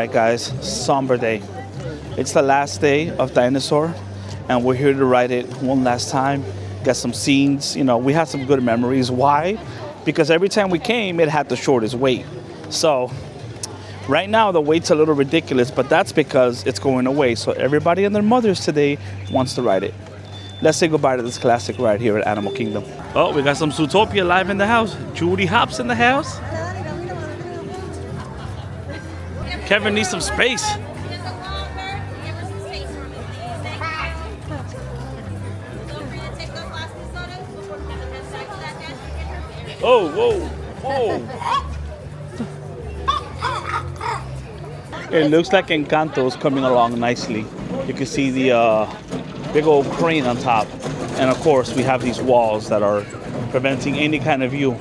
right, guys, somber day. It's the last day of Dinosaur, and we're here to ride it one last time, get some scenes. You know, we had some good memories. Why? Because every time we came, it had the shortest wait. So right now, the wait's a little ridiculous, but that's because it's going away. So everybody and their mothers today wants to ride it. Let's say goodbye to this classic ride here at Animal Kingdom. Oh, we got some Zootopia live in the house. Judy Hopps in the house. Kevin needs some space. Oh, whoa, whoa. It looks like Encanto is coming along nicely. You can see the big old crane on top. And of course, we have these walls that are preventing any kind of view.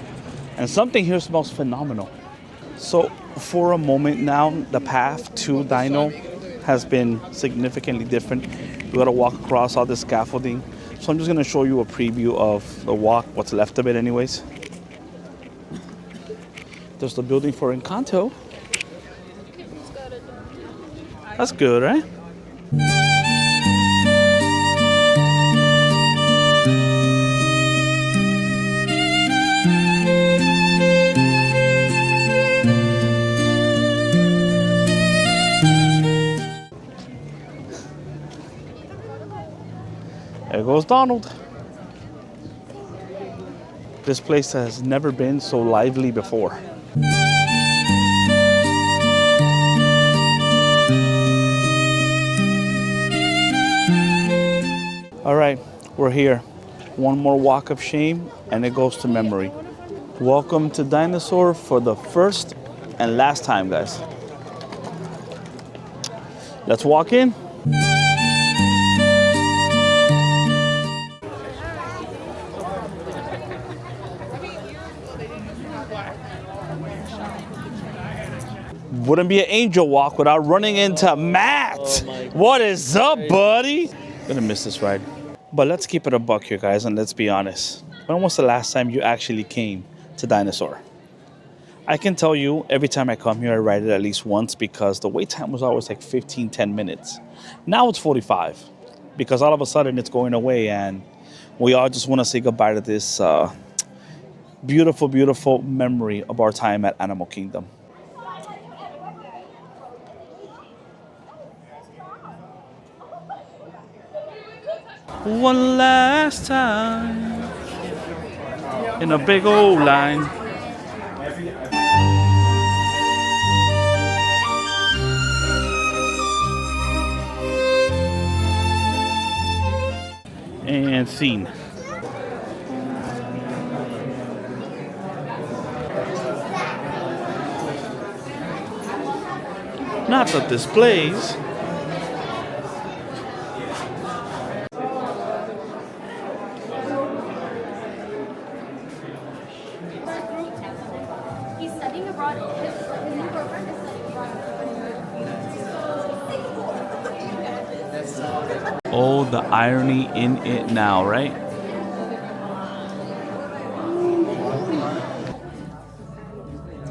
And something here smells phenomenal. So for a moment now, the path to Dino has been significantly different. We gotta walk across all this scaffolding. So I'm just gonna show you a preview of the walk, what's left of it anyways. There's the building for Encanto. That's good, right? There goes Donald. This place has never been so lively before. All right, we're here. One more walk of shame and it goes to memory. Welcome to Dinosaur for the first and last time, guys. Let's walk in. Wouldn't be an angel walk without running into Matt. What is up, buddy? Gonna miss this ride. But let's keep it a buck here, guys, and let's be honest. When was the last time you actually came to Dinosaur? I can tell you, every time I come here, I ride it at least once because the wait time was always like 15, 10 minutes. Now it's 45 because all of a sudden it's going away and we all just want to say goodbye to this beautiful, beautiful memory of our time at Animal Kingdom. One last time in a big old line. And scene. Not the displays. Oh, the irony in it now, right?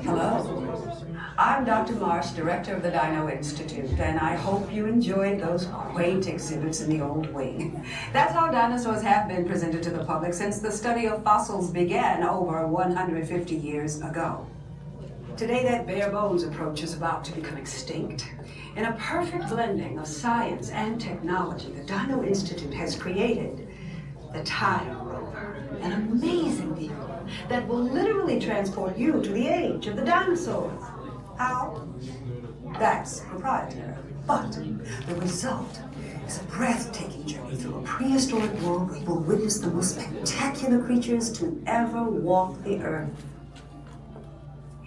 Hello, I'm Dr. Marsh, director of the Dino Institute, and I hope you enjoyed those quaint exhibits in the old wing. That's how dinosaurs have been presented to the public since the study of fossils began over 150 years ago. Today, that bare bones approach is about to become extinct. In a perfect blending of science and technology, the Dino Institute has created the Time Rover, an amazing vehicle that will literally transport you to the age of the dinosaurs. How? That's proprietary. But the result is a breathtaking journey through a prehistoric world where you will witness the most spectacular creatures to ever walk the earth.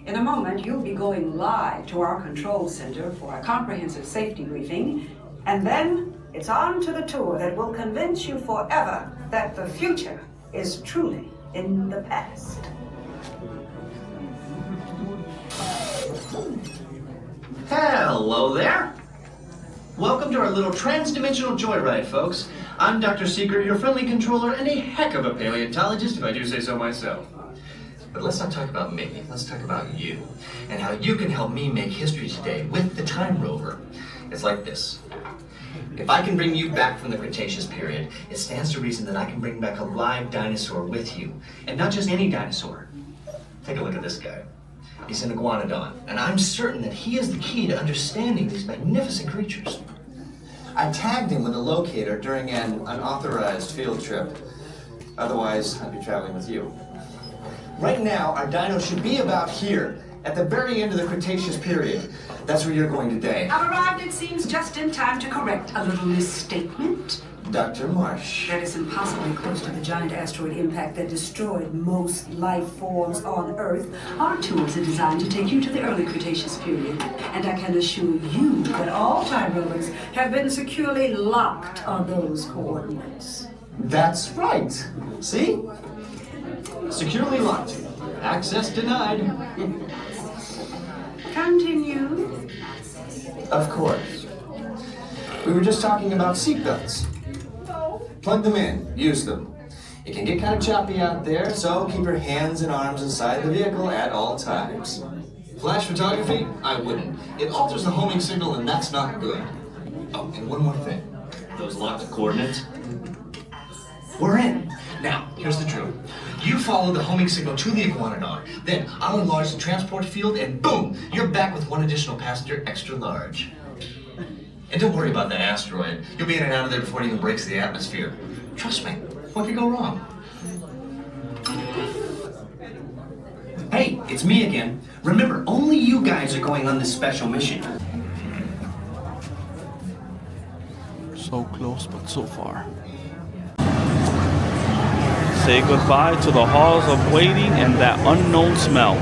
In a moment, you'll be going live to our control center for a comprehensive safety briefing, and then it's on to the tour that will convince you forever that the future is truly in the past. Hello there. Welcome to our little trans-dimensional joyride, folks. I'm Dr. Secret, your friendly controller and a heck of a paleontologist, if I do say so myself. But let's not talk about me. Let's talk about you and how you can help me make history today with the Time Rover. It's like this. If I can bring you back from the Cretaceous period, it stands to reason that I can bring back a live dinosaur with you. And not just any dinosaur. Take a look at this guy. He's an iguanodon, and I'm certain that he is the key to understanding these magnificent creatures. I tagged him with a locator during an unauthorized field trip. Otherwise, I'd be traveling with you. Right now, our dino should be about here, at the very end of the Cretaceous period. That's where you're going today. I've arrived, it seems, just in time to correct a little misstatement. Dr. Marsh. That is impossibly close to the giant asteroid impact that destroyed most life forms on Earth. Our tours are designed to take you to the early Cretaceous period. And I can assure you that all time rovers have been securely locked on those coordinates. That's right. See? Securely locked. Access denied. Continue. Of course. We were just talking about seatbelts. Plug them in, use them. It can get kind of choppy out there, so keep your hands and arms inside the vehicle at all times. Flash photography? I wouldn't. It alters the homing signal, and that's not good. Oh, and one more thing. Those locked coordinates? We're in. Now, here's the drill. You follow the homing signal to the iguanodon, then I'll enlarge the transport field, and boom, you're back with one additional passenger extra large. And don't worry about that asteroid. You'll be in and out of there before it even breaks the atmosphere. Trust me, what could go wrong? Hey, it's me again. Remember, only you guys are going on this special mission. So close, but so far. Say goodbye to the halls of waiting and that unknown smell.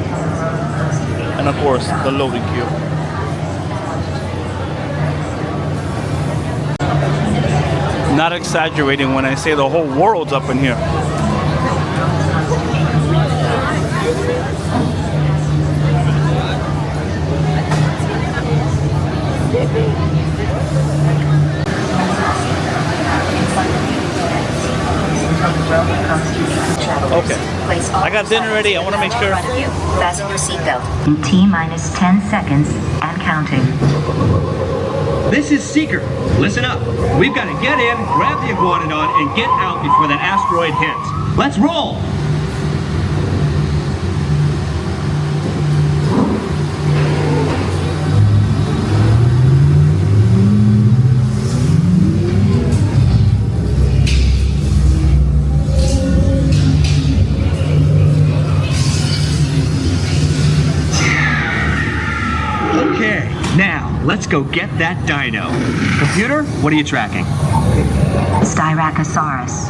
And of course, the loading queue. Not exaggerating when I say the whole world's up in here. Okay, I got dinner ready. I want to make sure. Fasten your seatbelt. In T-minus 10 seconds and counting. This is Seeker. Listen up. We've got to get in, grab the iguanodon, and get out before that asteroid hits. Let's roll! Okay, now let's go get that dino. Computer, what are you tracking? Styracosaurus.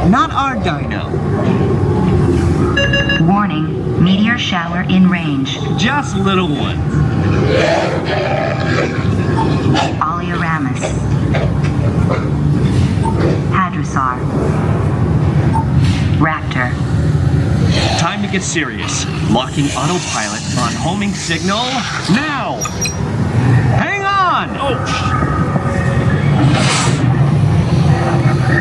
Not our dino. Warning, meteor shower in range. Just little ones. Oleoramus. Hadrosaur. Raptor. Time to get serious. Locking autopilot on homing signal now. Hang on!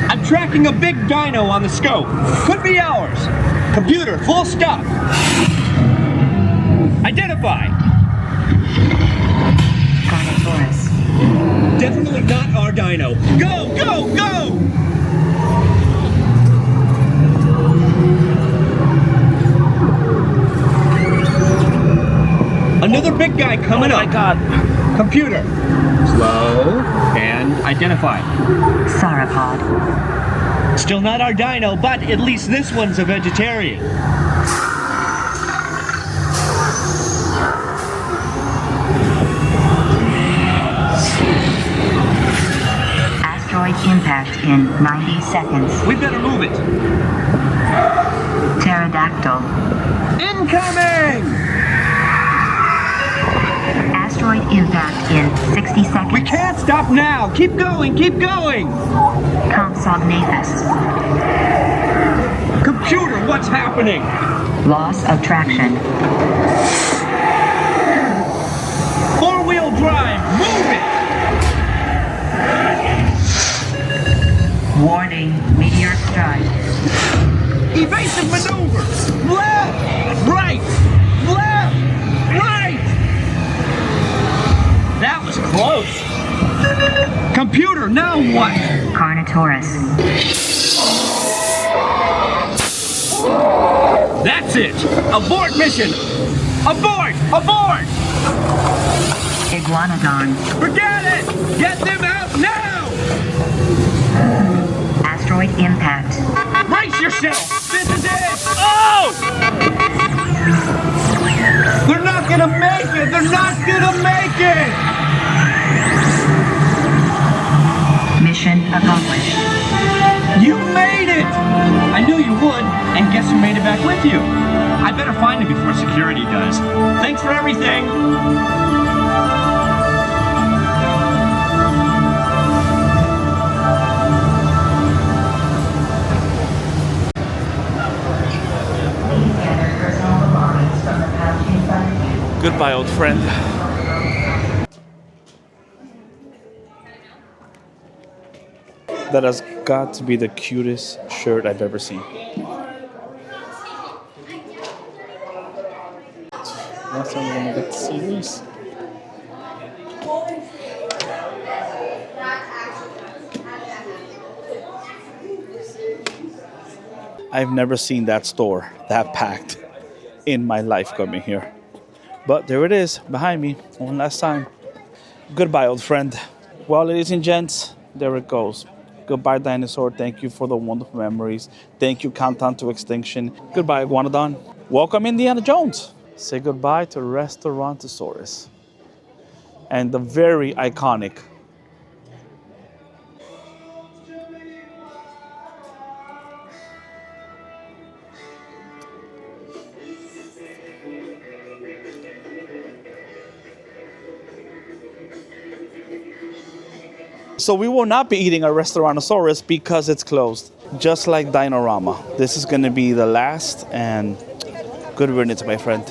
I'm tracking a big dino on the scope. Could be ours. Computer, full stop. Identify. Carnotaurus. Definitely not our dino. Go, go, go! Another big guy coming up. Oh my god. Computer. Slow and identify. Sauropod. Still not our dino, but at least this one's a vegetarian. Asteroid impact in 90 seconds. We better move it. Pterodactyl. Incoming! Asteroid impact in 60 seconds. We can't stop now. Keep going, keep going. Compsognathus. Computer, what's happening? Loss of traction. Four-wheel drive, move it! Warning, meteor strike. Evasive maneuver! Left! Now what? Carnotaurus. That's it! Abort mission! Abort! Abort! Iguanodon. Forget it! Get them out now! Asteroid impact. Brace yourself! This is it! Oh! They're not gonna make it! They're not gonna make it! Mission accomplished. You made it! I knew you would, and guess who made it back with you? I better find him before security does. Thanks for everything! Goodbye, old friend. That has got to be the cutest shirt I've ever seen. Last time we're gonna get to see this. I've never seen that store that packed in my life coming here. But there it is, behind me, one last time. Goodbye, old friend. Well, ladies and gents, there it goes. Goodbye, Dinosaur. Thank you for the wonderful memories. Thank you, Countdown to Extinction. Goodbye, Iguanodon. Welcome, Indiana Jones. Say goodbye to Restaurantosaurus. And the very iconic So we will not be eating a Restaurantosaurus because it's closed. Just like Dinorama. This is going to be the last, and good riddance, my friend.